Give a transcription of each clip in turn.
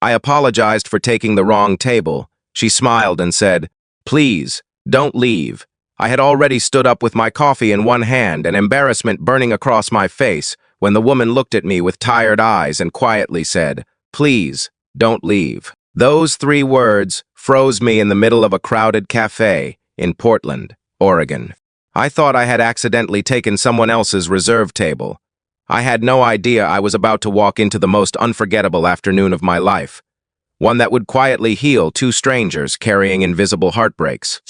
I apologized for taking the wrong table. She smiled and said, "Please, don't leave." I had already stood up with my coffee in one hand and embarrassment burning across my face when the woman looked at me with tired eyes and quietly said, "Please, don't leave." Those 3 words froze me in the middle of a crowded café in Portland, Oregon. I thought I had accidentally taken someone else's reserve table. I had no idea I was about to walk into the most unforgettable afternoon of my life, one that would quietly heal 2 strangers carrying invisible heartbreaks.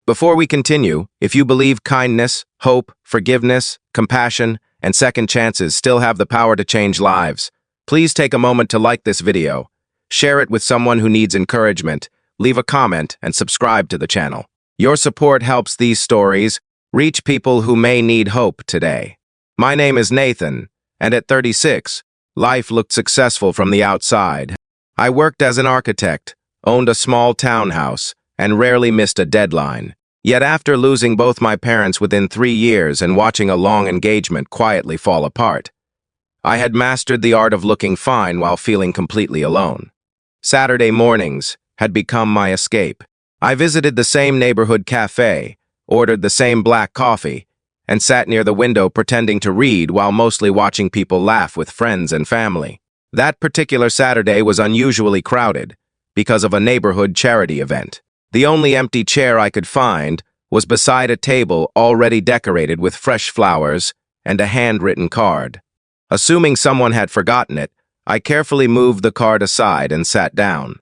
Before we continue, if you believe kindness, hope, forgiveness, compassion, and second chances still have the power to change lives, please take a moment to like this video, share it with someone who needs encouragement, leave a comment, and subscribe to the channel. Your support helps these stories reach people who may need hope today. My name is Nathan, and at 36, life looked successful from the outside. I worked as an architect, owned a small townhouse, and rarely missed a deadline. Yet after losing both my parents within 3 years and watching a long engagement quietly fall apart, I had mastered the art of looking fine while feeling completely alone. Saturday mornings had become my escape. I visited the same neighborhood cafe, ordered the same black coffee, and sat near the window pretending to read while mostly watching people laugh with friends and family. That particular Saturday was unusually crowded because of a neighborhood charity event. The only empty chair I could find was beside a table already decorated with fresh flowers and a handwritten card. Assuming someone had forgotten it, I carefully moved the card aside and sat down.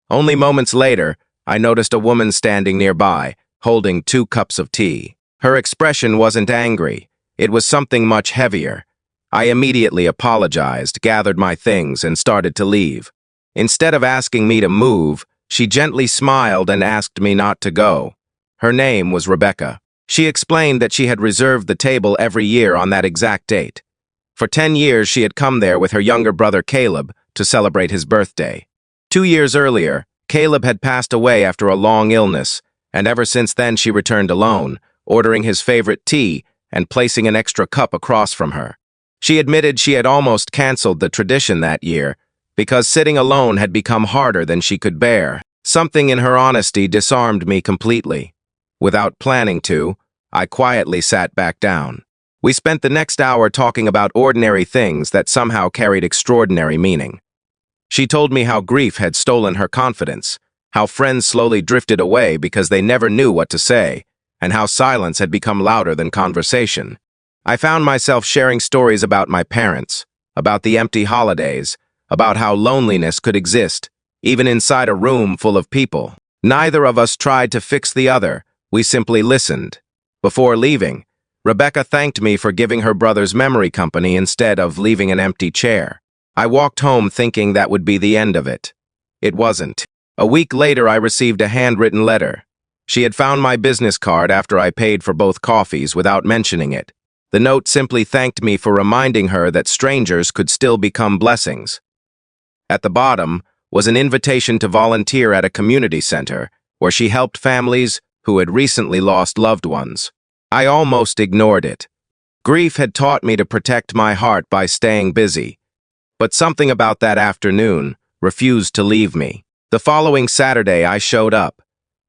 Only moments later, I noticed a woman standing nearby, holding 2 cups of tea. Her expression wasn't angry. It was something much heavier. I immediately apologized, gathered my things, and started to leave. Instead of asking me to move, she gently smiled and asked me not to go. Her name was Rebecca. She explained that she had reserved the table every year on that exact date. For 10 years, she had come there with her younger brother Caleb to celebrate his birthday. 2 years earlier, Caleb had passed away after a long illness, and ever since then she returned alone, ordering his favorite tea and placing an extra cup across from her. She admitted she had almost canceled the tradition that year because sitting alone had become harder than she could bear. Something in her honesty disarmed me completely. Without planning to, I quietly sat back down. We spent the next hour talking about ordinary things that somehow carried extraordinary meaning. She told me how grief had stolen her confidence, how friends slowly drifted away because they never knew what to say, and how silence had become louder than conversation. I found myself sharing stories about my parents, about the empty holidays, about how loneliness could exist, even inside a room full of people. Neither of us tried to fix the other, we simply listened. Before leaving, Rebecca thanked me for giving her brother's memory company instead of leaving an empty chair. I walked home thinking that would be the end of it. It wasn't. A week later, I received a handwritten letter. She had found my business card after I paid for both coffees without mentioning it. The note simply thanked me for reminding her that strangers could still become blessings. At the bottom was an invitation to volunteer at a community center where she helped families who had recently lost loved ones. I almost ignored it. Grief had taught me to protect my heart by staying busy. But something about that afternoon refused to leave me. The following Saturday, I showed up.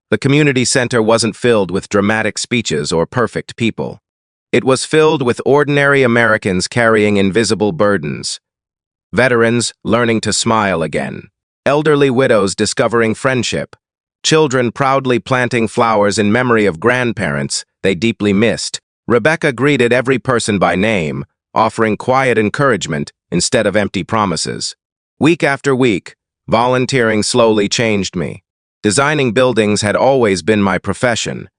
The community center wasn't filled with dramatic speeches or perfect people. It was filled with ordinary Americans carrying invisible burdens. Veterans learning to smile again. Elderly widows discovering friendship. Children proudly planting flowers in memory of grandparents they deeply missed. Rebecca greeted every person by name, offering quiet encouragement instead of empty promises. Week after week, volunteering slowly changed me. Designing buildings had always been my profession,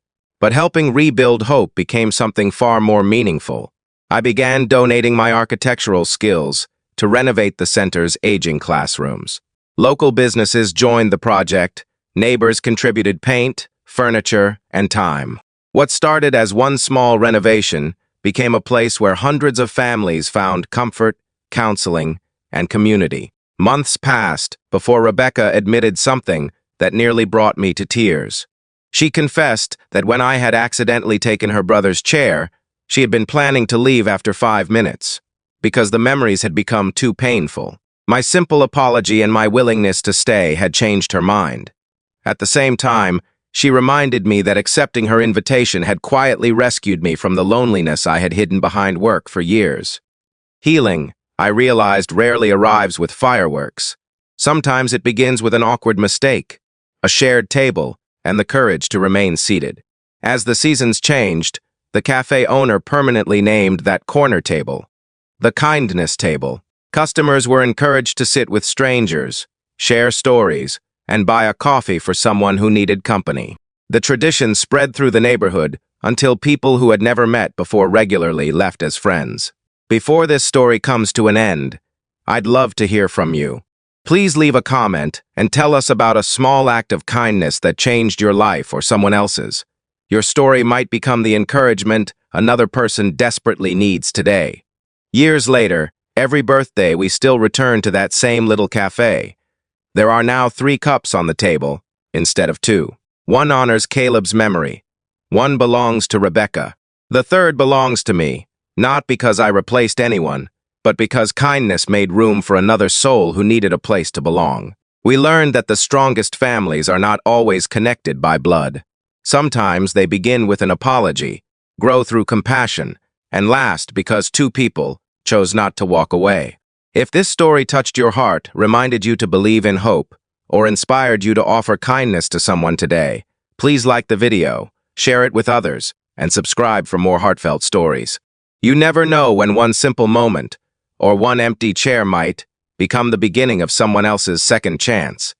but helping rebuild hope became something far more meaningful. I began donating my architectural skills to renovate the center's aging classrooms. Local businesses joined the project, neighbors contributed paint, furniture, and time. What started as one small renovation became a place where hundreds of families found comfort, counseling, and community. Months passed before Rebecca admitted something that nearly brought me to tears. She confessed that when I had accidentally taken her brother's chair, she had been planning to leave after 5 minutes, because the memories had become too painful. My simple apology and my willingness to stay had changed her mind. At the same time, she reminded me that accepting her invitation had quietly rescued me from the loneliness I had hidden behind work for years. Healing, I realized, rarely arrives with fireworks. Sometimes it begins with an awkward mistake, a shared table, and the courage to remain seated. As the seasons changed, the cafe owner permanently named that corner table the kindness table. Customers were encouraged to sit with strangers, share stories, and buy a coffee for someone who needed company. The tradition spread through the neighborhood until people who had never met before regularly left as friends. Before this story comes to an end, I'd love to hear from you. Please leave a comment and tell us about a small act of kindness that changed your life or someone else's. Your story might become the encouragement another person desperately needs today. Years later, every birthday we still return to that same little cafe. There are now 3 cups on the table, instead of 2. One honors Caleb's memory. One belongs to Rebecca. The third belongs to me, not because I replaced anyone, but because kindness made room for another soul who needed a place to belong. We learned that the strongest families are not always connected by blood. Sometimes they begin with an apology, grow through compassion, and last because 2 people chose not to walk away. If this story touched your heart, reminded you to believe in hope, or inspired you to offer kindness to someone today, please like the video, share it with others, and subscribe for more heartfelt stories. You never know when one simple moment, or one empty chair might become the beginning of someone else's second chance.